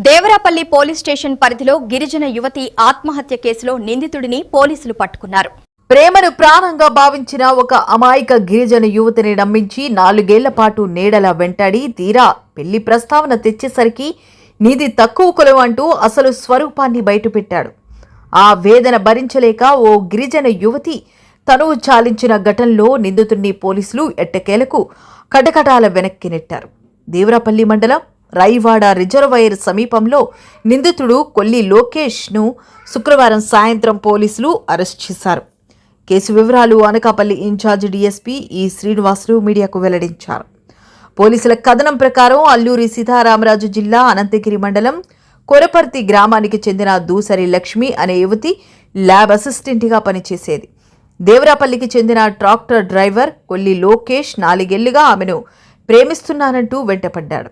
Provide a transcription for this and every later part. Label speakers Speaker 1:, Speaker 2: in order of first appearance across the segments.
Speaker 1: Devarapalli police station పరిధిలో గిరిజన యువతి ఆత్మహత్య కేసులో నిందితుడిని పోలీసులు పట్టుకున్నారు.
Speaker 2: ప్రేమను ప్రాణంగా భావించిన ఒక అమాయక గిరిజన యువతిని నమ్మించి 4 ఏళ్ల పాటు నీడలా వెంటాడి తీరా పెళ్లి ప్రస్తావన తెచ్చేసరికి నీది తక్కువ కులం అంటూ అసలు స్వరూపాన్ని బయటపెట్టాడు. ఆ వేదన భరించలేక ఓ గిరిజన యువతి తనువు చాలించిన ఘటనలో నిందితుడిని పోలీసులు ఎట్టకేలకు కటకటాల వెనక్కి నెట్టారు. దేవరాపల్లి మండలం రైవాడ రిజర్వాయర్ సమీపంలో నిందితుడు కొల్లి లోకేష్ను శుక్రవారం సాయంత్రం పోలీసులు అరెస్ట్ చేశారు. కేసు వివరాలు అనకాపల్లి ఇన్ఛార్జ్ డీఎస్పీ ఈ శ్రీనివాసులు మీడియాకు వెల్లడించారు. పోలీసుల కథనం ప్రకారం అల్లూరి సీతారామరాజు జిల్లా అనంతగిరి మండలం కొరపర్తి గ్రామానికి చెందిన దూసరి లక్ష్మి అనే యువతి ల్యాబ్ అసిస్టెంట్గా పనిచేసేది. దేవరాపల్లికి చెందిన ట్రాక్టర్ డ్రైవర్ కొల్లి లోకేష్ 4 ఏళ్లుగా ఆమెను ప్రేమిస్తున్నానంటూ వెంటపడ్డాడు.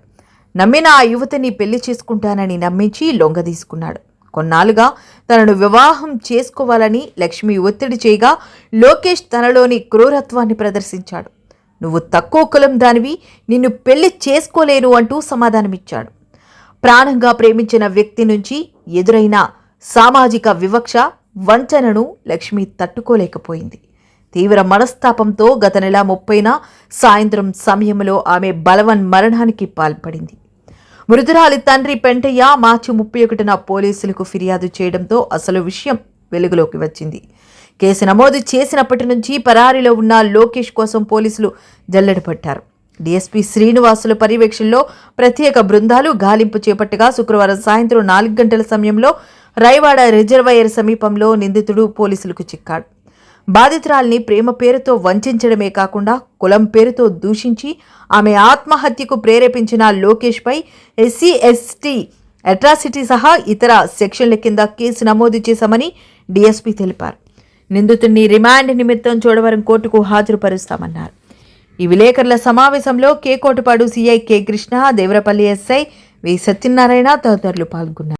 Speaker 2: నమ్మిన ఆ యువతిని పెళ్లి చేసుకుంటానని నమ్మించి లొంగదీసుకున్నాడు. కొన్నాళ్లుగా తనను వివాహం చేసుకోవాలని లక్ష్మి ఒత్తిడి చేయగా లోకేష్ తనలోని క్రూరత్వాన్ని ప్రదర్శించాడు. నువ్వు తక్కువ కులం దానివి, నిన్ను పెళ్లి చేసుకోలేను అంటూ సమాధానమిచ్చాడు. ప్రాణంగా ప్రేమించిన వ్యక్తి నుంచి ఎదురైన సామాజిక వివక్ష, వంచనను లక్ష్మి తట్టుకోలేకపోయింది. తీవ్ర మనస్తాపంతో గత నెల 30న సాయంత్రం సమయంలో ఆమె బలవన్మరణానికి పాల్పడింది. మృతురాలి తండ్రి పెంటయ్య మార్చి 31న పోలీసులకు ఫిర్యాదు చేయడంతో అసలు విషయం వెలుగులోకి వచ్చింది. కేసు నమోదు చేసినప్పటి నుంచి పరారీలో ఉన్న లోకేష్ కోసం పోలీసులు జల్లెడపట్టారు. డీఎస్పీ శ్రీనివాసుల పర్యవేక్షణలో ప్రత్యేక బృందాలు గాలింపు చేపట్టగా శుక్రవారం సాయంత్రం 4 గంటల సమయంలో రైవాడ రిజర్వాయర్ సమీపంలో నిందితుడు పోలీసులకు చిక్కాడు. బాధితురాల్ని ప్రేమ పేరుతో వంచడమే కాకుండా కులం పేరుతో దూషించి ఆమె ఆత్మహత్యకు ప్రేరేపించిన లోకేష్పై ఎస్సీ ఎస్టీ అట్రాసిటీ సహా ఇతర సెక్షన్ల కింద కేసు నమోదు చేశామని డీఎస్పీ తెలిపారు. నిందితుడిని రిమాండ్ నిమిత్తం చోడవరం కోర్టుకు హాజరుపరుస్తామన్నారు. ఈ విలేకరుల సమావేశంలో Kotapadu CI K Krishna, Devarapalli SI వి సత్యనారాయణ తదితరులు పాల్గొన్నారు.